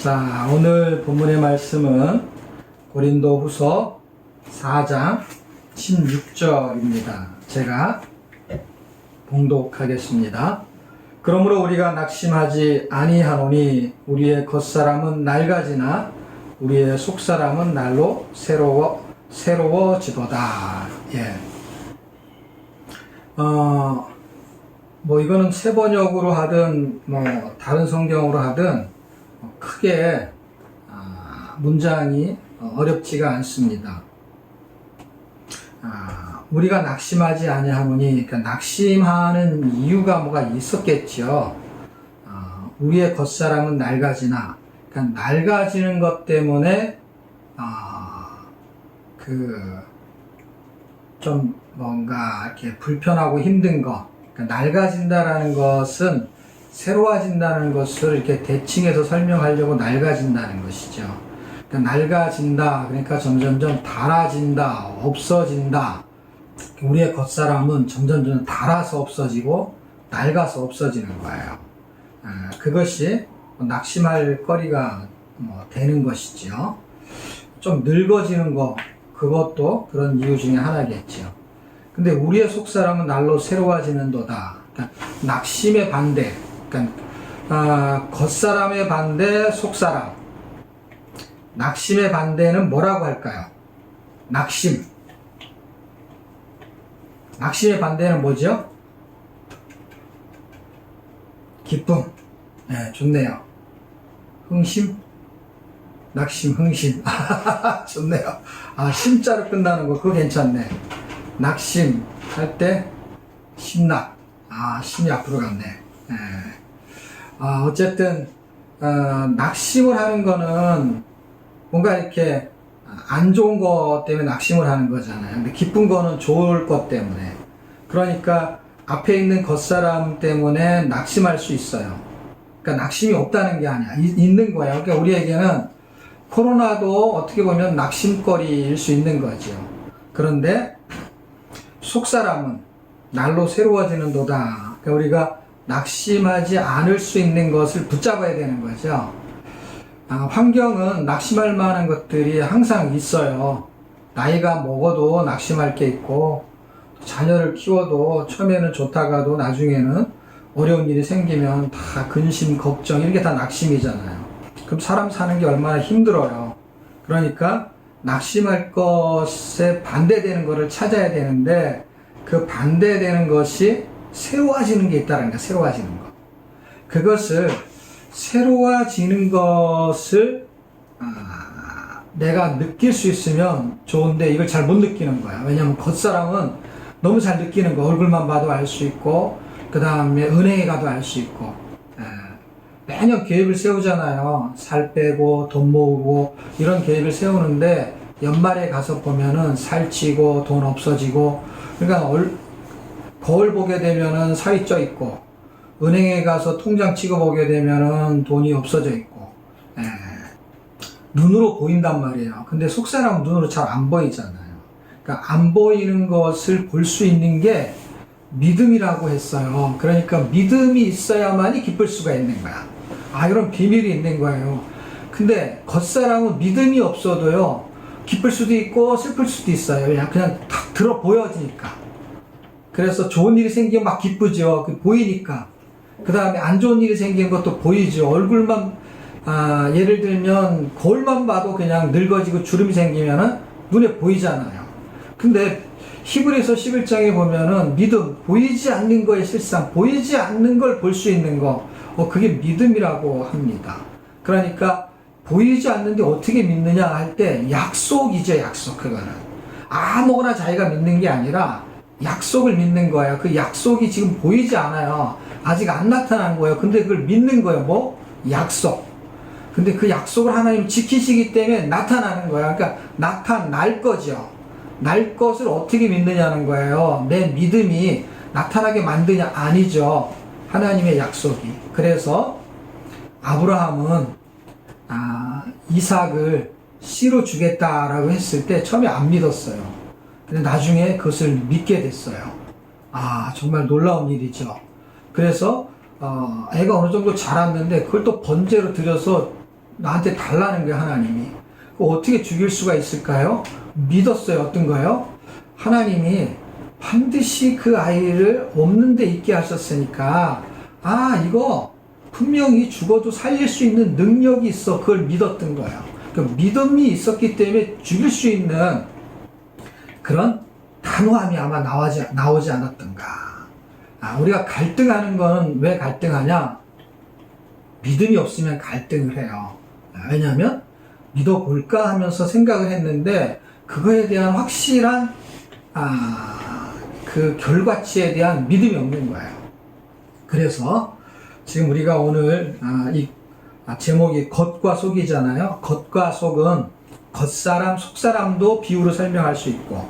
자, 오늘 본문의 말씀은 고린도후서 4장 16절입니다. 제가 봉독하겠습니다. 그러므로 우리가 낙심하지 아니하노니 우리의 겉사람은 낡아지나 우리의 속사람은 날로 새로워지도다. 예. 이거는 새 번역으로 하든 다른 성경으로 하든 크게 문장이 어렵지가 않습니다. 우리가 낙심하지 아니하노니, 그러니까 낙심하는 이유가 뭐가 있었겠죠. 우리의 겉사람은 낡아지나, 그러니까 낡아지는 것 때문에 좀 뭔가 이렇게 불편하고 힘든 것, 그러니까 낡아진다라는 것은 새로워진다는 것을 이렇게 대칭해서 설명하려고 낡아진다는 것이죠. 그러니까 낡아진다, 그러니까 점점점 닳아진다, 없어진다. 우리의 겉사람은 점점점 닳아서 없어지고 낡아서 없어지는 거예요. 그것이 낙심할 거리가 되는 것이죠. 좀 늙어지는 거, 그것도 그런 이유 중에 하나겠죠. 근데 우리의 속사람은 날로 새로워지는도다. 그러니까 낙심의 반대, 그러니까 겉사람의 반대, 속사람. 낙심의 반대는 뭐라고 할까요? 낙심. 낙심의 반대는 뭐죠? 기쁨. 네, 좋네요. 흥심? 낙심, 흥심. 좋네요. 심자로 끝나는 거, 그거 괜찮네. 낙심 할 때 심낙. 심이 앞으로 갔네. 네. 어쨌든 낙심을 하는 거는 뭔가 이렇게 안 좋은 것 때문에 낙심을 하는 거잖아요. 근데 기쁜 거는 좋을 것 때문에. 그러니까 앞에 있는 겉사람 때문에 낙심할 수 있어요. 그러니까 낙심이 없다는 게 아니야. 있는 거예요. 그러니까 우리에게는 코로나도 어떻게 보면 낙심거리일 수 있는 거죠. 그런데 속사람은 날로 새로워지는도다. 그러니까 우리가 낙심하지 않을 수 있는 것을 붙잡아야 되는 거죠. 환경은 낙심할 만한 것들이 항상 있어요. 나이가 먹어도 낙심할 게 있고, 자녀를 키워도 처음에는 좋다가도 나중에는 어려운 일이 생기면 다 근심, 걱정, 이런 게 다 낙심이잖아요. 그럼 사람 사는 게 얼마나 힘들어요. 그러니까 낙심할 것에 반대되는 것을 찾아야 되는데, 그 반대되는 것이 새로워지는 게 있다는 거야. 새로워지는 거. 그것을 새로워지는 것을 내가 느낄 수 있으면 좋은데 이걸 잘 못 느끼는 거야. 왜냐하면 겉사람은 너무 잘 느끼는 거. 얼굴만 봐도 알 수 있고, 그 다음에 은행에 가도 알 수 있고. 매년 계획을 세우잖아요. 살 빼고 돈 모으고 이런 계획을 세우는데 연말에 가서 보면은 살찌고 돈 없어지고, 그러니까 거울 보게 되면은 살이 쪄 있고, 은행에 가서 통장 찍어보게 되면은 돈이 없어져 있고, 눈으로 보인단 말이에요. 근데 속사람은 눈으로 잘 안 보이잖아요. 그러니까 안 보이는 것을 볼 수 있는 게 믿음이라고 했어요. 그러니까 믿음이 있어야만이 기쁠 수가 있는 거야. 이런 비밀이 있는 거예요. 근데 겉사람은 믿음이 없어도요, 기쁠 수도 있고 슬플 수도 있어요. 그냥 탁 들어 보여지니까. 그래서 좋은 일이 생기면 막 기쁘죠. 보이니까. 그 다음에 안 좋은 일이 생기는 것도 보이죠. 얼굴만, 예를 들면 거울만 봐도 그냥 늙어지고 주름이 생기면은 눈에 보이잖아요. 근데 히브리서 11장에 보면은 믿음, 보이지 않는 거에 실상, 보이지 않는 걸 볼 수 있는 거, 그게 믿음이라고 합니다. 그러니까 보이지 않는데 어떻게 믿느냐 할 때 약속이죠. 약속. 그거는 아무거나 자기가 믿는 게 아니라 약속을 믿는 거예요. 그 약속이 지금 보이지 않아요. 아직 안 나타난 거예요. 근데 그걸 믿는 거예요. 약속. 근데 그 약속을 하나님 지키시기 때문에 나타나는 거예요. 그러니까 나타날 거죠. 날 것을 어떻게 믿느냐는 거예요. 내 믿음이 나타나게 만드냐? 아니죠. 하나님의 약속이. 그래서 아브라함은 이삭을 씨로 주겠다라고 했을 때 처음에 안 믿었어요. 근데 나중에 그것을 믿게 됐어요. 정말 놀라운 일이죠. 그래서 애가 어느 정도 자랐는데 그걸 또 번제로 드려서 나한테 달라는 거예요, 하나님이. 어떻게 죽일 수가 있을까요? 믿었어요. 어떤 거요? 하나님이 반드시 그 아이를 없는 데 있게 하셨으니까, 이거 분명히 죽어도 살릴 수 있는 능력이 있어. 그걸 믿었던 거예요. 그 믿음이 있었기 때문에 죽일 수 있는 그런 단호함이 아마 나오지 않았던가. 우리가 갈등하는 거는 왜 갈등하냐? 믿음이 없으면 갈등을 해요. 왜냐하면 믿어볼까 하면서 생각을 했는데 그거에 대한 확실한 그 결과치에 대한 믿음이 없는 거예요. 그래서 지금 우리가 오늘 이 제목이 겉과 속이잖아요. 겉과 속은 겉사람, 속사람도 비유로 설명할 수 있고,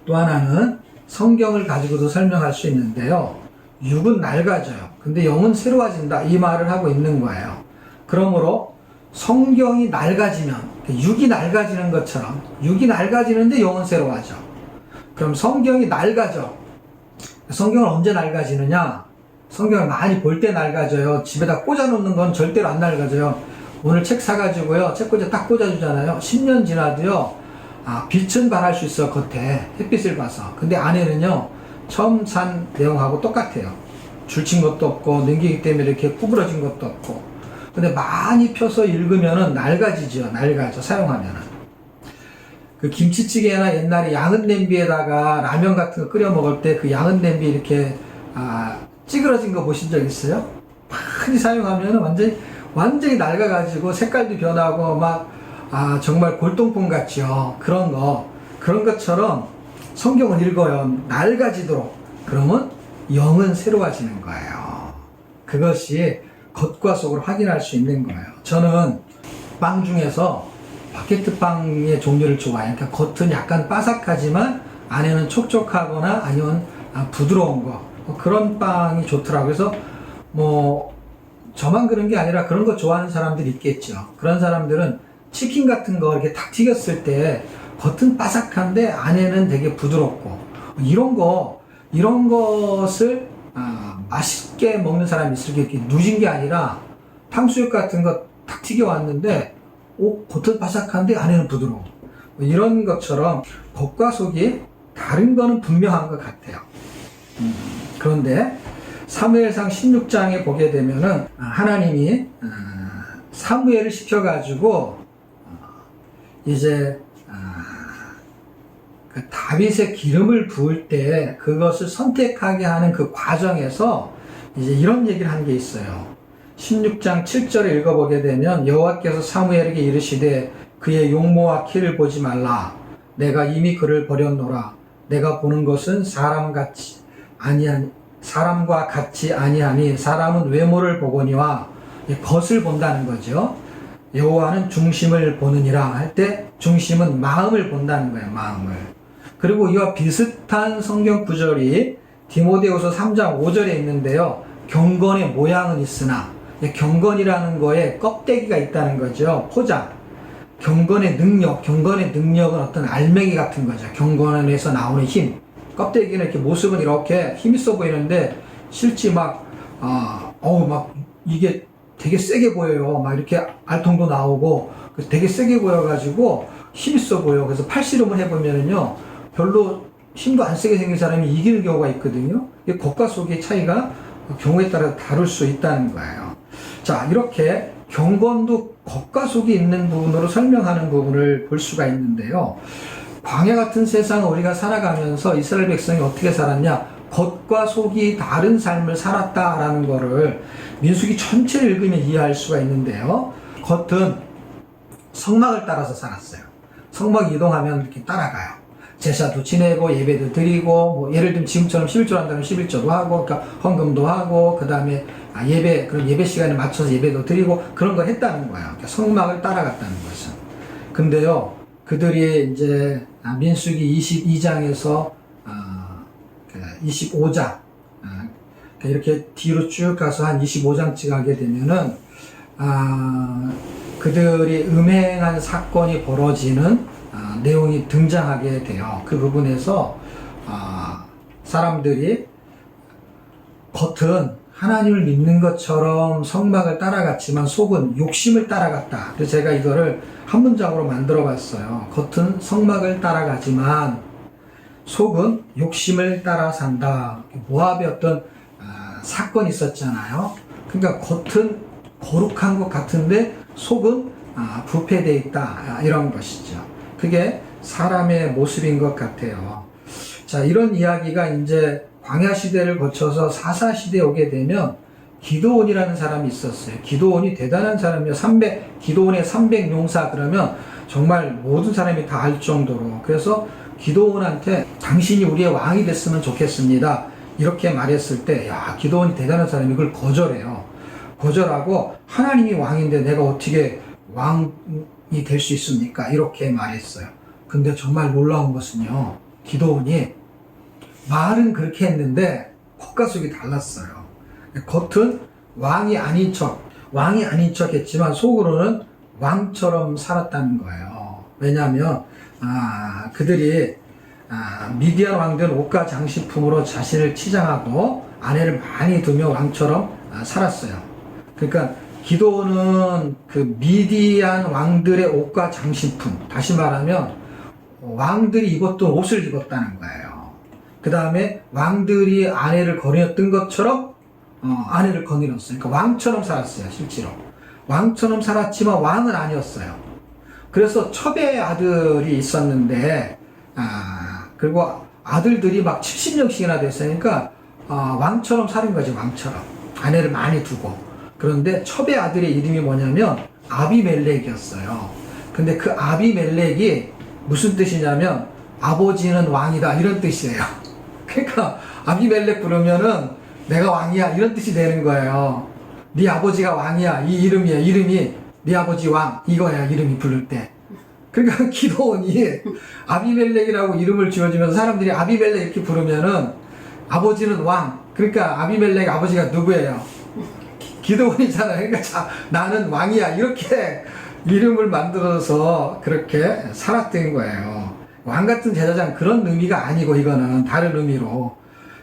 또 하나는 성경을 가지고도 설명할 수 있는데요. 육은 낡아져요. 근데 영은 새로워진다. 이 말을 하고 있는 거예요. 그러므로 성경이 낡아지면, 육이 낡아지는 것처럼, 육이 낡아지는데 영은 새로워져. 그럼 성경이 낡아져. 성경은 언제 낡아지느냐? 성경을 많이 볼 때 낡아져요. 집에다 꽂아놓는 건 절대로 안 낡아져요. 오늘 책 사가지고요, 책꽂이 딱 꽂아주잖아요. 10년 지나도요, 빛은 발할 수 있어, 겉에. 햇빛을 봐서. 근데 안에는요, 처음 산 내용하고 똑같아요. 줄친 것도 없고, 넘기기 때문에 이렇게 구부러진 것도 없고. 근데 많이 펴서 읽으면은 낡아지죠. 낡아져, 사용하면은. 그 김치찌개나 옛날에 양은 냄비에다가 라면 같은 거 끓여 먹을 때 그 양은 냄비 이렇게, 찌그러진 거 보신 적 있어요? 많이 사용하면 완전히 낡아가지고 색깔도 변하고 정말 골동품 같죠. 그런 것처럼 성경을 읽어요. 낡아지도록. 그러면 영은 새로워지는 거예요. 그것이 겉과 속을 확인할 수 있는 거예요. 저는 빵 중에서 바게트 빵의 종류를 좋아해요. 그러니까 겉은 약간 바삭하지만 안에는 촉촉하거나 아니면 부드러운 거. 그런 빵이 좋더라고요. 그래서 저만 그런 게 아니라 그런 거 좋아하는 사람들이 있겠죠. 그런 사람들은 치킨 같은 거 이렇게 탁 튀겼을 때 겉은 바삭한데 안에는 되게 부드럽고, 이런 것을 맛있게 먹는 사람이 있을 게 누진 게 아니라 탕수육 같은 거 탁 튀겨왔는데 겉은 바삭한데 안에는 부드러워. 이런 것처럼 겉과 속이 다른 거는 분명한 것 같아요. 그런데 사무엘상 16장에 보게 되면은 하나님이 사무엘을 시켜가지고 이제 그 다윗의 기름을 부을 때 그것을 선택하게 하는 그 과정에서 이제 이런 얘기를 한 게 있어요. 16장 7절을 읽어보게 되면 여호와께서 사무엘에게 이르시되 그의 용모와 키를 보지 말라. 내가 이미 그를 버렸노라. 내가 보는 것은 사람과 같이 아니하니 사람은 외모를 보거니와 겉을 본다는 거죠. 여호와는 중심을 보느니라 할 때 중심은 마음을 본다는 거예요. 마음을. 그리고 이와 비슷한 성경 구절이 디모데후서 3장 5절에 있는데요. 경건의 모양은 있으나, 경건이라는 거에 껍데기가 있다는 거죠. 포장. 경건의 능력은 어떤 알맹이 같은 거죠. 경건에서 나오는 힘. 껍데기는 이렇게 모습은 이렇게 힘있어 보이는데 실제 이게 되게 세게 보여요. 이렇게 알통도 나오고 되게 세게 보여가지고 힘있어 보여. 그래서 팔씨름을 해보면은요, 별로 힘도 안 세게 생긴 사람이 이기는 경우가 있거든요. 겉과 속의 차이가 경우에 따라 다를 수 있다는 거예요. 자, 이렇게 경건도 겉과 속이 있는 부분으로 설명하는 부분을 볼 수가 있는데요. 광야 같은 세상을 우리가 살아가면서 이스라엘 백성이 어떻게 살았냐? 겉과 속이 다른 삶을 살았다라는 거를 민수기 전체를 읽으면 이해할 수가 있는데요. 겉은 성막을 따라서 살았어요. 성막 이동하면 이렇게 따라가요. 제사도 지내고 예배도 드리고 예를 들면 지금처럼 11조 한다면 11조도 하고, 그러니까 헌금도 하고, 그 다음에 그럼 예배 시간에 맞춰서 예배도 드리고 그런 걸 했다는 거예요. 그러니까 성막을 따라갔다는 것은. 근데요, 그들이 이제 민수기 22장에서 25장 이렇게 뒤로 쭉 가서 한 25장쯤 가게 되면은 그들이 음행한 사건이 벌어지는 내용이 등장하게 돼요. 그 부분에서 사람들이 겉은 하나님을 믿는 것처럼 성막을 따라갔지만 속은 욕심을 따라갔다. 그래서 제가 이거를 한 문장으로 만들어 봤어요. 겉은 성막을 따라가지만 속은 욕심을 따라 산다. 모압의 어떤 사건이 있었잖아요. 그러니까 겉은 거룩한 것 같은데 속은 부패되어 있다. 이런 것이죠. 그게 사람의 모습인 것 같아요. 자, 이런 이야기가 이제 광야 시대를 거쳐서 사사 시대에 오게 되면 기드온이라는 사람이 있었어요. 기드온이 대단한 사람이에요. 기드온의 300용사 그러면 정말 모든 사람이 다 알 정도로. 그래서 기드온한테 당신이 우리의 왕이 됐으면 좋겠습니다. 이렇게 말했을 때, 야, 기드온이 대단한 사람이 그걸 거절해요. 거절하고 하나님이 왕인데 내가 어떻게 왕이 될 수 있습니까? 이렇게 말했어요. 근데 정말 놀라운 것은요, 기드온이 말은 그렇게 했는데 겉과속이 달랐어요. 겉은 왕이 아닌 척 했지만 속으로는 왕처럼 살았다는 거예요. 왜냐하면 그들이 미디안 왕들은 옷과 장식품으로 자신을 치장하고 아내를 많이 두며 왕처럼 살았어요. 그러니까 기드온은 그 미디안 왕들의 옷과 장식품, 다시 말하면 왕들이 입었던 옷을 입었다는 거예요. 그 다음에 왕들이 아내를 거느렸던 것처럼 아내를 거느렸어요. 그러니까 왕처럼 살았어요. 실제로 왕처럼 살았지만 왕은 아니었어요. 그래서 첩의 아들이 있었는데 그리고 아들들이 막 70명씩이나 됐어요. 그러니까 왕처럼 사는 거지. 왕처럼 아내를 많이 두고. 그런데 첩의 아들의 이름이 뭐냐면 아비멜렉이었어요. 근데 그 아비멜렉이 무슨 뜻이냐면 아버지는 왕이다 이런 뜻이에요. 그러니까 아비멜렉 부르면은 내가 왕이야 이런 뜻이 되는 거예요. 네 아버지가 왕이야 이 이름이야. 이름이 네 아버지 왕 이거야 이름이 부를 때. 그러니까 기드온이 아비멜렉이라고 이름을 지어주면서 사람들이 아비멜렉 이렇게 부르면은 아버지는 왕. 그러니까 아비멜렉 아버지가 누구예요? 기드온이잖아요. 그러니까 나는 왕이야 이렇게 이름을 만들어서 그렇게 살았던 거예요. 왕 같은 제사장 그런 의미가 아니고 이거는 다른 의미로.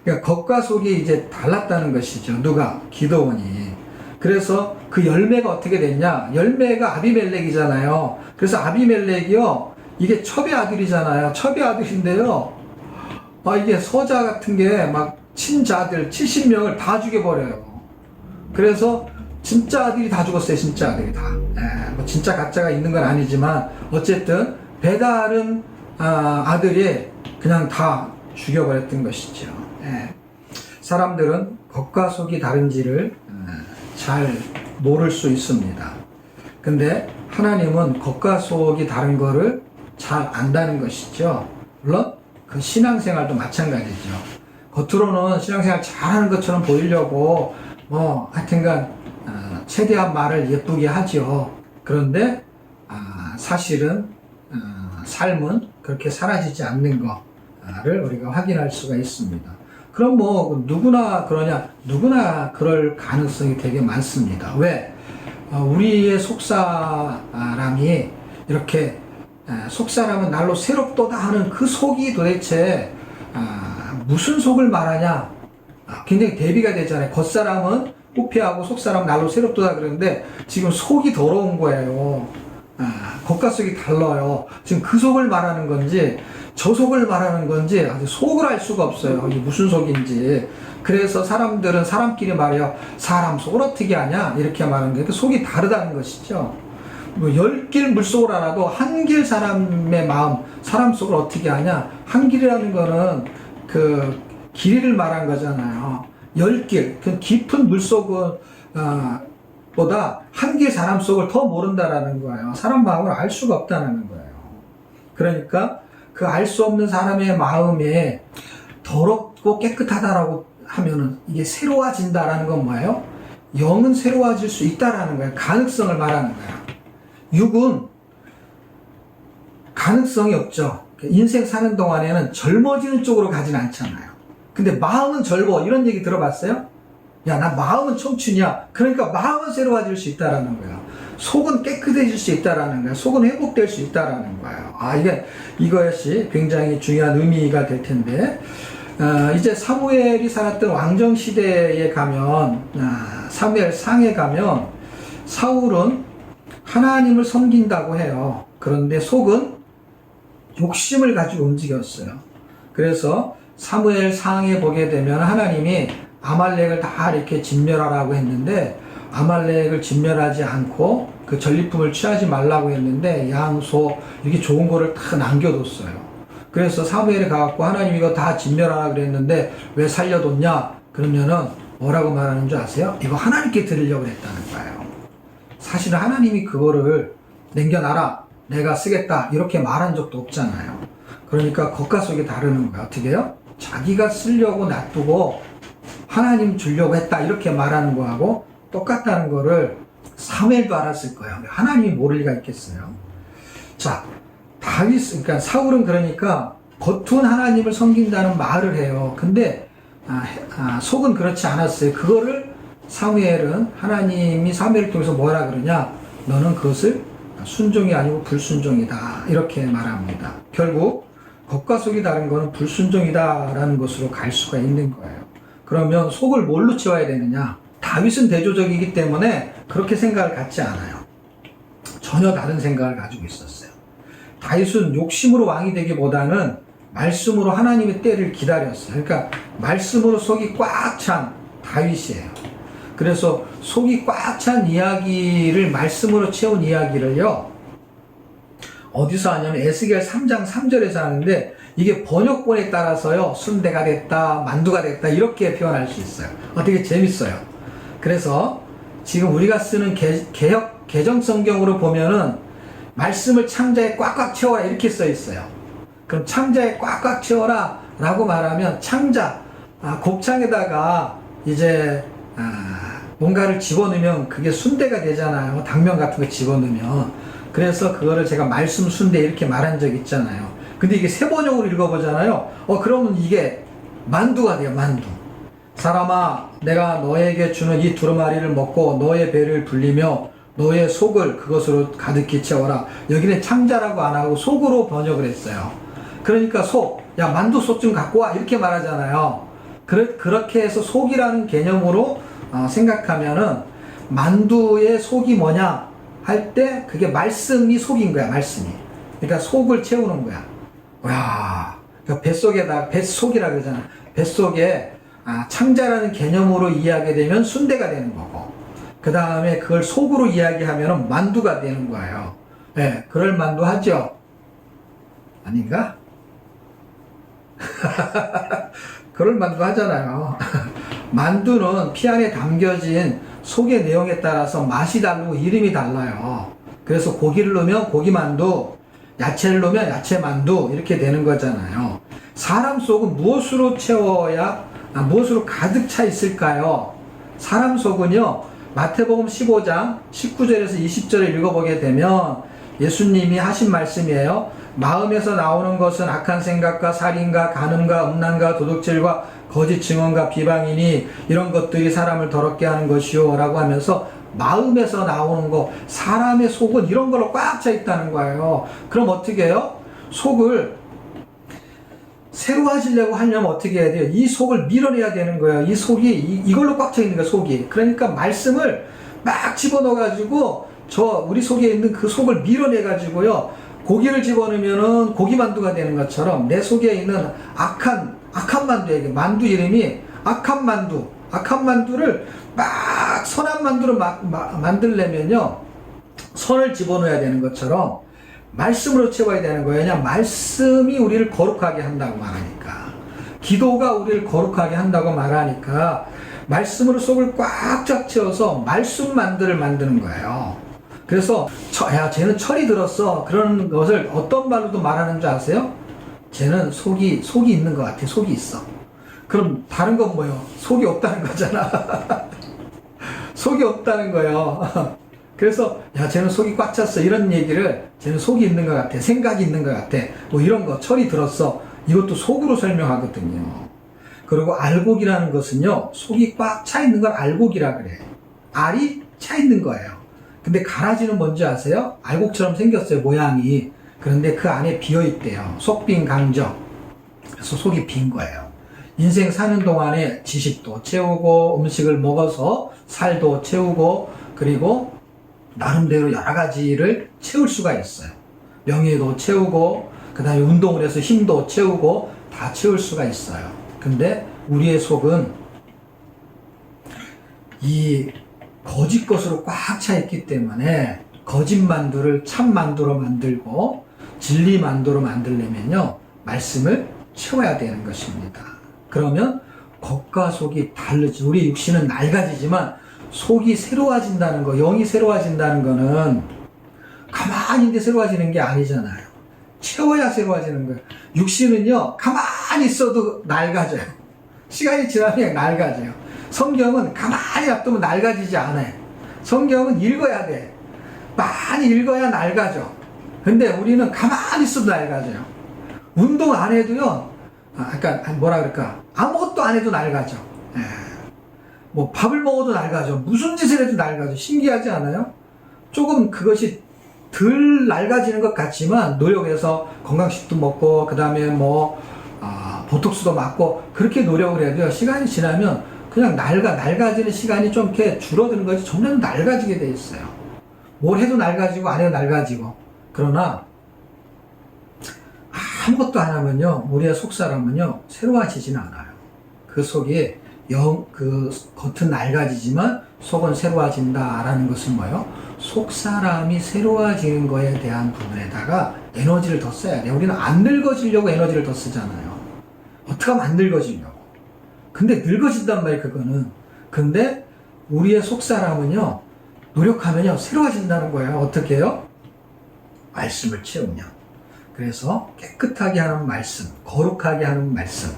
그러니까 겉과 속이 이제 달랐다는 것이죠. 누가? 기드온이. 그래서 그 열매가 어떻게 됐냐? 열매가 아비멜렉이잖아요. 그래서 아비멜렉이요. 이게 첩의 아들이잖아요. 첩의 아들인데요. 이게 서자 같은 게 막 친자들 70명을 다 죽여버려요. 그래서 진짜 아들이 다 죽었어요. 진짜 아들이 다. 뭐 진짜 가짜가 있는 건 아니지만 어쨌든 배다른 아들이 그냥 다 죽여버렸던 것이죠. 사람들은 겉과 속이 다른지를 잘 모를 수 있습니다. 근데 하나님은 겉과 속이 다른 거를 잘 안다는 것이죠. 물론 그 신앙생활도 마찬가지죠. 겉으로는 신앙생활 잘하는 것처럼 보이려고 하여튼간 최대한 말을 예쁘게 하죠. 그런데 사실은 삶은 그렇게 사라지지 않는 거를 우리가 확인할 수가 있습니다. 그럼 뭐 누구나 그러냐? 누구나 그럴 가능성이 되게 많습니다. 왜? 우리의 속사람이 이렇게 속사람은 날로 새롭도다 하는 그 속이 도대체 무슨 속을 말하냐? 굉장히 대비가 되잖아요. 겉사람은 부패하고 속사람은 날로 새롭도다 그러는데 지금 속이 더러운 거예요. 겉과 속이 달라요. 지금 그 속을 말하는 건지 저 속을 말하는 건지 아주 속을 알 수가 없어요. 이게 무슨 속인지. 그래서 사람들은 사람끼리 말해요. 사람 속을 어떻게 아냐? 이렇게 말하는 게 속이 다르다는 것이죠. 뭐 10길 물속을 알아도 한 길 사람의 마음, 사람 속을 어떻게 아냐? 한 길이라는 거는 그 길이를 말한 거잖아요. 10길, 그 깊은 물속을 보다 한 길 사람 속을 더 모른다라는 거예요. 사람 마음을 알 수가 없다는 거예요. 그러니까 그 알 수 없는 사람의 마음에 더럽고 깨끗하다라고 하면은 이게 새로워진다라는 건 뭐예요? 영은 새로워질 수 있다라는 거예요. 가능성을 말하는 거예요. 육은 가능성이 없죠. 인생 사는 동안에는 젊어지는 쪽으로 가진 않잖아요. 근데 마음은 젊어. 이런 얘기 들어봤어요? 야, 나 마음은 청춘이야. 그러니까 마음은 새로워질 수 있다라는 거야. 속은 깨끗해질 수 있다라는 거야. 속은 회복될 수 있다라는 거예요. 이것이 굉장히 중요한 의미가 될 텐데, 이제 사무엘이 살았던 왕정 시대에 가면, 사무엘 상에 가면 사울은 하나님을 섬긴다고 해요. 그런데 속은 욕심을 가지고 움직였어요. 그래서 사무엘 상에 보게 되면 하나님이 아말렉을 다 이렇게 진멸하라고 했는데, 아말렉을 진멸하지 않고 그 전리품을 취하지 말라고 했는데 양, 소 이렇게 좋은 거를 다 남겨뒀어요. 그래서 사무엘이 가갖고 하나님 이거 다 진멸하라 그랬는데 왜 살려뒀냐? 그러면은 뭐라고 말하는 줄 아세요? 이거 하나님께 드리려고 했다는 거예요. 사실은 하나님이 그거를 남겨놔라, 내가 쓰겠다 이렇게 말한 적도 없잖아요. 그러니까 겉과 속이 다르는 거예요. 어떻게 해요? 자기가 쓰려고 놔두고 하나님 주려고 했다 이렇게 말하는 거하고 똑같다는 거를 사무엘도 알았을 거예요. 하나님이 모를 리가 있겠어요. 자, 그러니까 사울은 그러니까 겉은 하나님을 섬긴다는 말을 해요. 근데 속은 그렇지 않았어요. 그거를 사무엘은, 하나님이 사무엘을 통해서 뭐라 그러냐? 너는 그것을 순종이 아니고 불순종이다 이렇게 말합니다. 결국 겉과 속이 다른 거는 불순종이다라는 것으로 갈 수가 있는 거예요. 그러면 속을 뭘로 채워야 되느냐? 다윗은 대조적이기 때문에 그렇게 생각을 갖지 않아요. 전혀 다른 생각을 가지고 있었어요. 다윗은 욕심으로 왕이 되기보다는 말씀으로 하나님의 때를 기다렸어요. 그러니까 말씀으로 속이 꽉 찬 다윗이에요. 그래서 속이 꽉 찬 이야기를, 말씀으로 채운 이야기를요, 어디서 하냐면 에스겔 3장 3절에서 하는데, 이게 번역본에 따라서요 순대가 됐다, 만두가 됐다 이렇게 표현할 수 있어요. 되게 재밌어요. 그래서 지금 우리가 쓰는 개정성경으로 보면은 말씀을 창자에 꽉꽉 채워라 이렇게 써 있어요. 그럼 창자에 꽉꽉 채워라 라고 말하면, 창자, 곱창에다가 이제 뭔가를 집어넣으면 그게 순대가 되잖아요. 당면 같은 거 집어넣으면. 그래서 그거를 제가 말씀 순대 이렇게 말한 적 있잖아요. 근데 이게 세번역으로 읽어보잖아요. 그러면 이게 만두가 돼요. 만두. 사람아, 내가 너에게 주는 이 두루마리를 먹고 너의 배를 불리며 너의 속을 그것으로 가득히 채워라. 여기는 창자라고 안 하고 속으로 번역을 했어요. 그러니까 속, 야 만두 속 좀 갖고 와 이렇게 말하잖아요. 그렇게 해서 속이라는 개념으로 생각하면은, 만두의 속이 뭐냐 할 때 그게 말씀이 속인 거야. 말씀이. 그러니까 속을 채우는 거야. 와, 그러니까 뱃속이라 그러잖아. 뱃속에 창자라는 개념으로 이해하게 되면 순대가 되는 거고, 그 다음에 그걸 속으로 이야기하면 만두가 되는 거예요. 네, 그럴 만두 하죠? 아닌가? 그럴 만두 하잖아요. 만두는 피 안에 담겨진 속의 내용에 따라서 맛이 다르고 이름이 달라요. 그래서 고기를 넣으면 고기만두, 야채를 넣으면 야채만두 이렇게 되는 거잖아요. 사람 속은 무엇으로 채워야, 무엇으로 가득 차 있을까요? 사람 속은요, 마태복음 15장 19절에서 20절을 읽어보게 되면 예수님이 하신 말씀이에요. 마음에서 나오는 것은 악한 생각과 살인과 간음과 음란과 도둑질과 거짓 증언과 비방이니 이런 것들이 사람을 더럽게 하는 것이요 라고 하면서, 마음에서 나오는 거, 사람의 속은 이런 걸로 꽉 차 있다는 거예요. 그럼 어떻게 해요? 속을 새로 하려면 어떻게 해야 돼요? 이 속을 밀어내야 되는 거예요. 이 속이 이걸로 꽉 차 있는 거예요. 속이. 그러니까 말씀을 막 집어넣어 가지고 우리 속에 있는 그 속을 밀어내 가지고요, 고기를 집어넣으면은 고기만두가 되는 것처럼 내 속에 있는 악한 만두에게, 만두 이름이 악한 만두를 막 선한 만두로 만들려면요, 선을 집어넣어야 되는 것처럼 말씀으로 채워야 되는 거예요. 그냥 말씀이 우리를 거룩하게 한다고 말하니까, 기도가 우리를 거룩하게 한다고 말하니까 말씀으로 속을 꽉 채워서 말씀만두를 만드는 거예요. 그래서 야 쟤는 철이 들었어 그런 것을 어떤 말로도 말하는 줄 아세요? 쟤는 속이 있는 것 같아. 속이 있어. 그럼 다른 건 뭐예요? 속이 없다는 거잖아. 속이 없다는 거예요. 그래서 야 쟤는 속이 꽉 찼어 이런 얘기를, 쟤는 속이 있는 것 같아, 생각이 있는 것 같아, 뭐 이런 거, 철이 들었어, 이것도 속으로 설명하거든요. 그리고 알곡이라는 것은요, 속이 꽉 차 있는 걸 알곡이라 그래. 알이 차 있는 거예요. 근데 가라지는 뭔지 아세요? 알곡처럼 생겼어요, 모양이. 그런데 그 안에 비어 있대요. 속빈 강정. 그래서 속이 빈 거예요. 인생 사는 동안에 지식도 채우고 음식을 먹어서 살도 채우고 그리고 나름대로 여러 가지를 채울 수가 있어요. 명예도 채우고 그 다음에 운동을 해서 힘도 채우고 다 채울 수가 있어요. 근데 우리의 속은 이 거짓 것으로 꽉 차 있기 때문에 거짓 만두를 참 만두로 만들고 진리 만두로 만들려면요 말씀을 채워야 되는 것입니다. 그러면 겉과 속이 다르죠. 우리 육신은 낡아지지만 속이 새로워진다는 거, 영이 새로워진다는 거는 가만히 있는데 새로워지는 게 아니잖아요. 채워야 새로워지는 거예요. 육신은요 가만히 있어도 낡아져요. 시간이 지나면 낡아져요. 성경은 가만히 놔두면 낡아지지 않아요. 성경은 읽어야 돼. 많이 읽어야 낡아져. 근데 우리는 가만히 있어도 낡아져요. 운동 안 해도요, 그러니까 뭐라 그럴까, 아무것도 안 해도 낡아져. 뭐 밥을 먹어도 낡아져. 무슨 짓을 해도 낡아져. 신기하지 않아요? 조금 그것이 덜 낡아지는 것 같지만 노력해서 건강식도 먹고 그 다음에 뭐 보톡스도 맞고 그렇게 노력을 해도요 시간이 지나면 그냥 낡아지는 시간이 좀 이렇게 줄어드는 거지 점점 낡아지게 돼 있어요. 뭘 해도 낡아지고 안 해도 밝아지고. 그러나 아무것도 안 하면요 우리의 속 사람은요 새로워지지는 않아요. 그 속에 그 겉은 낡아지지만 속은 새로워진다라는 것은 뭐예요? 속 사람이 새로워지는 거에 대한 부분에다가 에너지를 더 써야 돼요. 우리는 안 늙어지려고 에너지를 더 쓰잖아요. 어떻게 하면 안 늙어지려고. 근데 늙어진단 말이에요, 그거는. 근데 우리의 속 사람은요, 노력하면요, 새로워진다는 거예요. 어떻게 해요? 말씀을 채우면. 그래서 깨끗하게 하는 말씀, 거룩하게 하는 말씀.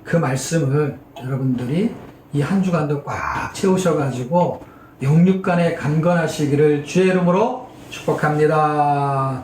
그 말씀을 여러분들이 이 한 주간도 꽉 채우셔가지고 영육간에 강건하시기를 주의 이름으로 축복합니다.